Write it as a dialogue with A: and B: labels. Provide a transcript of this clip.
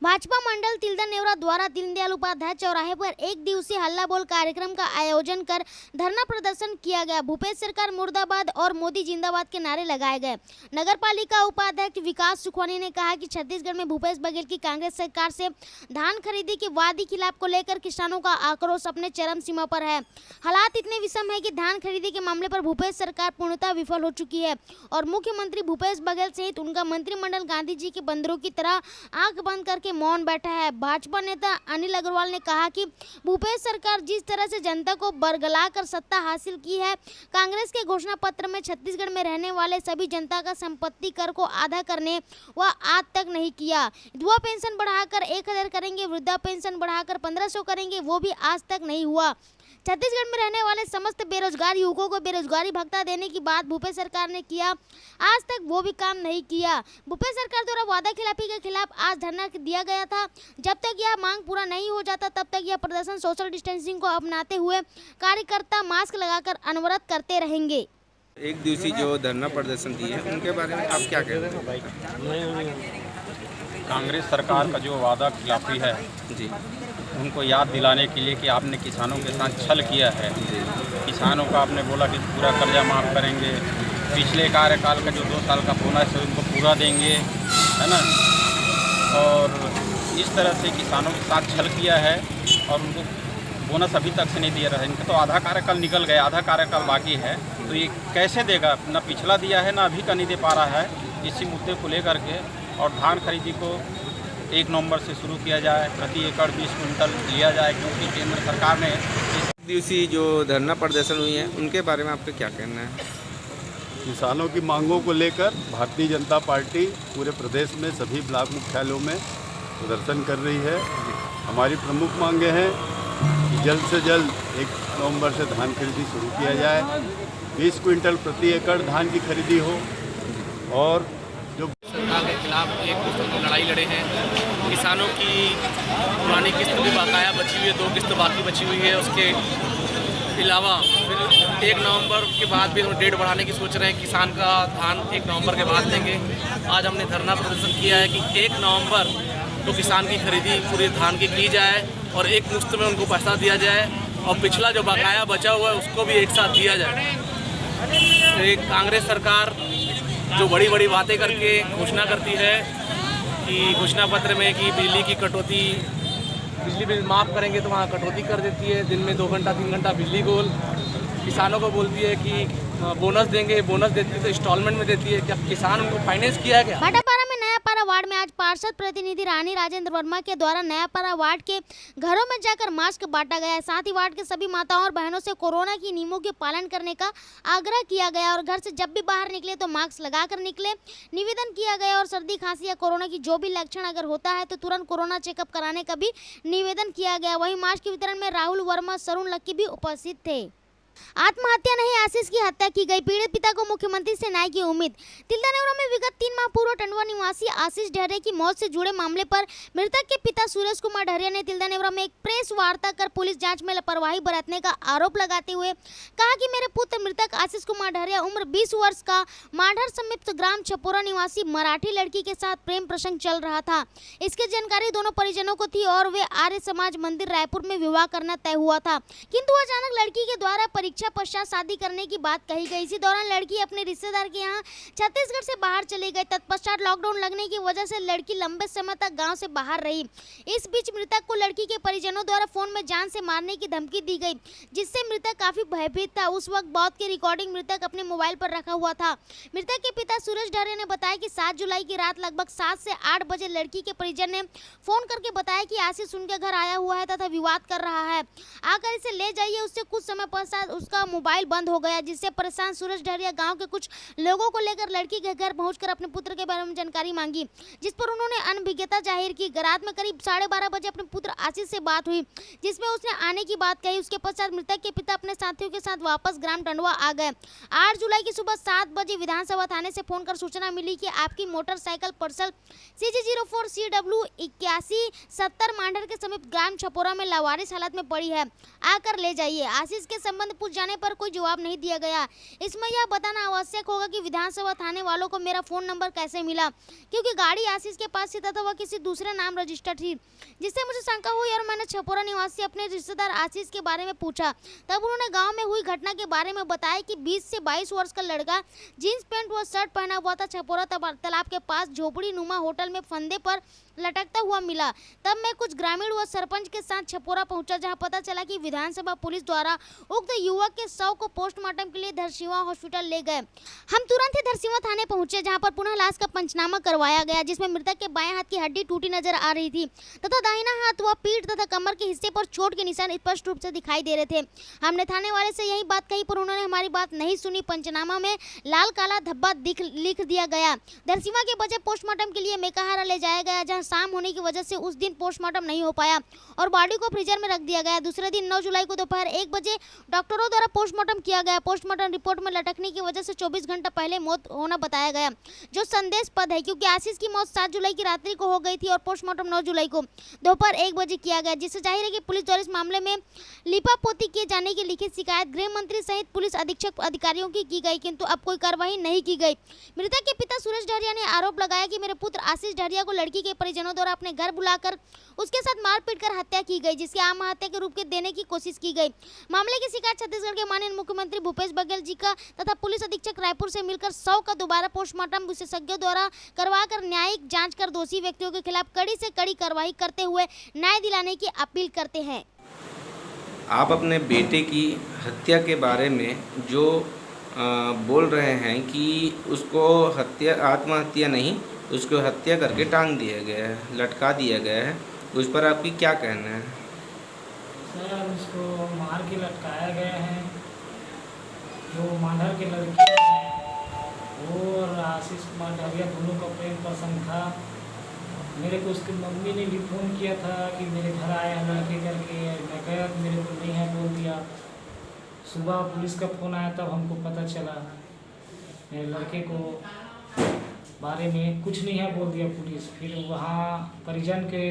A: भाजपा मंडल तिल्दा नेवरा द्वारा दीनदयाल उपाध्याय चौराहे पर एक दिवसीय हल्ला बोल कार्यक्रम का आयोजन कर धरना प्रदर्शन किया गया। भूपेश सरकार मुर्दाबाद और मोदी जिंदाबाद के नारे लगाए गए। नगर पालिका उपाध्यक्ष विकास सुखवानी ने कहा कि छत्तीसगढ़ में भूपेश बघेल की कांग्रेस सरकार से धान खरीदी के वादे खिलाफ को लेकर किसानों का आक्रोश अपने चरम सीमा पर है। हालात इतने विषम है कि धान खरीदी के मामले पर भूपेश सरकार पूर्णतः विफल हो चुकी है और मुख्यमंत्री भूपेश बघेल सहित उनका मंत्रिमंडल गांधी जी के बंदरों की तरह आंख बंद करके मौन बैठा है। भाजपा नेता अनिल अग्रवाल ने कहा कि भूपेश सरकार जिस तरह से जनता को बरगला कर सत्ता हासिल की है, कांग्रेस के घोषणा पत्र में छत्तीसगढ़ में रहने वाले सभी जनता का संपत्ति कर को आधा करने वह आज तक नहीं किया। विधवा पेंशन बढ़ाकर 1000 करेंगे, वृद्धा पेंशन बढ़ाकर 1500 करेंगे, वो भी आज तक नहीं हुआ। छत्तीसगढ़ में रहने वाले समस्त बेरोजगार युवकों को बेरोजगारी भत्ता देने की बात भूपेश सरकार ने किया, आज तक वो भी काम नहीं किया। भूपेश सरकार द्वारा वादा खिलाफी के खिलाफ आज धरना दिया गया था। जब तक यह मांग पूरा नहीं हो जाता तब तक यह प्रदर्शन सोशल डिस्टेंसिंग को अपनाते हुए कार्यकर्ता मास्क लगाकर अनवरत करते रहेंगे।
B: एक दिवसीय जो धरना प्रदर्शन दिए उनके बारे में आप क्या कहते हैं?
C: कांग्रेस सरकार का जो वादा खिलाफी है
B: जी,
C: उनको याद दिलाने के लिए कि आपने किसानों के साथ छल किया है। किसानों का आपने बोला कि पूरा कर्जा माफ़ करेंगे, पिछले कार्यकाल का जो 2 साल का बोनस है उनको पूरा देंगे, है ना। और इस तरह से किसानों के साथ छल किया है और उनको बोनस अभी तक से नहीं दिया रहा है। इनका तो आधा कार्यकाल निकल गया, आधा कार्यकाल बाकी है, तो ये कैसे देगा? ना पिछला दिया है ना अभी का नहीं दे पा रहा है। इसी मुद्दे को लेकर के और धान खरीदी को 1 नवंबर से शुरू किया जाए, प्रति एकड़ 20 कुंटल लिया जाए, क्योंकि केंद्र सरकार ने
B: इस दिवसीय जो धरना प्रदर्शन हुई है उनके बारे में आपका क्या कहना है?
D: किसानों की मांगों को लेकर भारतीय जनता पार्टी पूरे प्रदेश में सभी ब्लॉक मुख्यालयों में प्रदर्शन कर रही है। हमारी प्रमुख मांगें हैं कि जल्द से जल्द 1 नवंबर से धान खरीदी शुरू किया जाए, 20 क्विंटल प्रति एकड़ धान की खरीदी हो और जो
E: सरकार के खिलाफ एक किस्त की लड़ाई लड़े हैं। किसानों की पुरानी किस्त भी बकाया बची हुई है, 2 किस्त बाकी बची हुई है। उसके अलावा फिर 1 नवंबर के बाद भी हम डेट बढ़ाने की सोच रहे हैं। किसान का धान 1 नवंबर के बाद देंगे। आज हमने धरना प्रदर्शन किया है कि 1 नवंबर तो किसान की खरीदी पूरे धान की जाए और एक मुश्त में उनको पैसा दिया जाए और पिछला जो बकाया बचा हुआ है उसको भी एक साथ दिया जाए। एक कांग्रेस सरकार जो बड़ी बड़ी बातें करके घोषणा करती है कि घोषणा पत्र में कि बिजली की कटौती, बिजली बिल माफ़ करेंगे तो वहाँ कटौती कर देती है। दिन में 2 घंटा 3 घंटा बिजली गोल। किसानों को बोलती है कि बोनस देंगे, बोनस देती है तो इंस्टॉलमेंट में देती है। क्या किसान उनको फाइनेंस किया है क्या?
A: भाटापारा में नयापारा वार्ड में आज पार्षद प्रतिनिधि रानी राजेंद्र वर्मा के द्वारा नयापारा वार्ड के घरों में जाकर मास्क बांटा गया है। साथ ही वार्ड के सभी माताओं और बहनों से कोरोना की नियमों के पालन करने का आग्रह किया गया और घर से जब भी बाहर निकले तो मास्क लगाकर निकले। निवेदन किया गया और सर्दी खांसी या कोरोना की जो भी लक्षण अगर होता है तो तुरंत कोरोना चेकअप कराने का भी निवेदन किया गया। वहीं मास्क के वितरण में राहुल वर्मा, सरुण लक्की भी उपस्थित थे। आत्महत्या नहीं, आशीष की हत्या की गई। पीड़ित पिता को मुख्यमंत्री से न्याय की उम्मीद। तिल्दा नेवरा में विगत 3 माह पूर्व टंडवा निवासी आशीष ढहरिया की मौत से जुड़े मामले पर मृतक के पिता सुरेश कुमार ढहरिया ने तिल्दा नेवरा में एक प्रेस वार्ता कर पुलिस जांच में लापरवाही बरतने का आरोप लगाते हुए कहा कि मेरे पुत्र मृतक आशीष कुमार ढहरिया उम्र 20 वर्ष का माढ़र समीप ग्राम छपोरा निवासी मराठी लड़की के साथ प्रेम प्रसंग चल रहा था। इसकी जानकारी दोनों परिजनों को थी और वे आर्य समाज मंदिर रायपुर में विवाह करना तय हुआ था, किंतु अचानक लड़की के द्वारा परीक्षा पश्चात शादी करने की बात कही गई। इसी दौरान लड़की अपने रिश्तेदार के यहाँ छत्तीसगढ़ से बाहर चली गई। तत्पश्चात लॉकडाउन लगने की वजह से लड़की लंबे समय तक गांव से बाहर रही। इस बीच मृतक को लड़की के परिजनों द्वारा फोन में जान से मारने की धमकी दी गई, जिससे मृतक काफी भयभीत था। उस वक्त बात की रिकॉर्डिंग मृतक अपने मोबाइल पर रखा हुआ था। मृतक के पिता सुरेश ढहरिया ने बताया कि 7 जुलाई की रात लगभग 7 से 8 बजे लड़की के परिजन ने फोन करके बताया कि आशीष उनके घर आया हुआ है तथा विवाद कर रहा है, आकर इसे ले जाइए। उससे कुछ समय पश्चात उसका मोबाइल बंद हो गया, जिससे परेशान सुरेश ढहरिया गांव के कुछ लोगों को लेकर लड़की के घर पहुंचकर अपने पुत्र के बारे में जानकारी मांगी, जिस पर उन्होंने अनभिज्ञता जाहिर की। रात में करीब 12:30 बजे अपने पुत्र आशीष से बात हुई, जिसमें उसने आने की बात कही। उसके पश्चात मृतक के पिता अपने साथियों के साथ वापस ग्राम टंडवा आ गए। 8 जुलाई की सुबह 7 बजे विधानसभा थाने से फोन कर सूचना मिली कि आपकी मोटरसाइकिल पर्सल CG04CW 8170 मांडर के समीप ग्राम छपोरा में लावारिस हालत में पड़ी है, आकर ले जाइए। आशीष के संबंध पूछ जाने पर कोई जवाब नहीं दिया गया। इसमें यह बताना आवश्यक होगा कि विधानसभा थाने वालों को मेरा फ़ोन नंबर कैसे मिला, क्योंकि गाड़ी आशीष के पास थी तथा वह किसी दूसरे नाम रजिस्टर्ड थी, जिससे मुझे शंका हुई और मैंने छपोरा निवासी अपने रिश्तेदार आशीष के बारे में पूछा। तब उन्होंने गाँव में हुई घटना के बारे में बताया कि 20 से 22 वर्ष का लड़का जीन्स पैंट व शर्ट पहना हुआ था, छपोरा तालाब के पास झोपड़ी नुमा होटल में फंदे पर लटकता हुआ मिला। तब मैं कुछ ग्रामीण व सरपंच के साथ छपोरा पहुंचा, जहां पता चला कि विधानसभा पुलिस द्वारा उक्त युवक के शव को पोस्टमार्टम के लिए धरसींवा हॉस्पिटल ले गए। हम तुरंत ही धरसींवा थाने पहुंचे, जहां पर पुनः लाश का पंचनामा करवाया गया, जिसमें मृतक के बाएं हाथ की हड्डी टूटी नजर आ रही थी तथा दाहिना हाथ व पीठ तथा कमर के हिस्से पर चोट के निशान स्पष्ट रूप से दिखाई दे रहे थे। हमने थाने वाले से यही बात कही, पर उन्होंने हमारी बात नहीं सुनी। पंचनामा में लाल काला धब्बा लिख दिया गया। धरसींवा के बजाय पोस्टमार्टम के लिए मेकाहारा ले जाया गया, जहां शाम होने की वजह से उस दिन पोस्टमार्टम नहीं हो पाया और बॉडी को फ्रीजर में रख दिया गया। दूसरे दिन 9 जुलाई को दोपहर 1 बजे डॉक्टरों द्वारा पोस्टमार्टम किया गया। पोस्टमार्टम रिपोर्ट में लटकने की वजह से 24 घंटा पहले मौत होना बताया गया, जो संदेशपद है, क्योंकि आशीष की मौत 7 जुलाई की रात्रि को हो गई थी और पोस्टमार्टम 9 जुलाई को दोपहर 1 बजे किया गया, जिससे जाहिर है कि पुलिस द्वारा इस मामले में लिपापोती किए जाने की लिखित शिकायत गृह मंत्री सहित पुलिस अधीक्षक अधिकारियों की गई, किंतु अब कोई कार्रवाई नहीं की गई। मृतक के पिता सुरेश डहरिया ने आरोप लगाया कि मेरे पुत्र आशीष डहरिया को लड़की के परिजनों द्वारा अपने घर बुलाकर उसके साथ मारपीट कर हत्या की गई, जिसकी आत्महत्या के रूप के देने की कोशिश की गई। मामले की शिकायत छत्तीसगढ़ के माननीय मुख्यमंत्री भूपेश बघेल जी का तथा पुलिस अधीक्षक रायपुर से मिलकर शव का दोबारा पोस्टमार्टम विशेषज्ञों द्वारा करवाकर न्यायिक जांच कर दोषी व्यक्तियों के खिलाफ कड़ी से कड़ी कार्रवाई करते हुए न्याय दिलाने की अपील करते हैं।
B: आप अपने बेटे की हत्या के बारे में जो बोल रहे हैं कि उसको आत्महत्या नहीं, उसको हत्या करके टांग दिया गया है, लटका दिया गया है, उस पर आपकी क्या कहना है?
F: सर, उसको मार के लटकाया गया है। जो मांडर के लड़की है वो और आशीष कुमार डहरिया दोनों का प्रेम प्रसंग था। मेरे को उसकी मम्मी ने भी फ़ोन किया था कि मेरे घर आया लड़के करके, मैं गया तो मेरे को नहीं है बोल दिया। सुबह पुलिस का फ़ोन आया तब हमको पता चला। मेरे लड़के को बारे में कुछ नहीं है बोल दिया पुलिस। फिर वहाँ परिजन के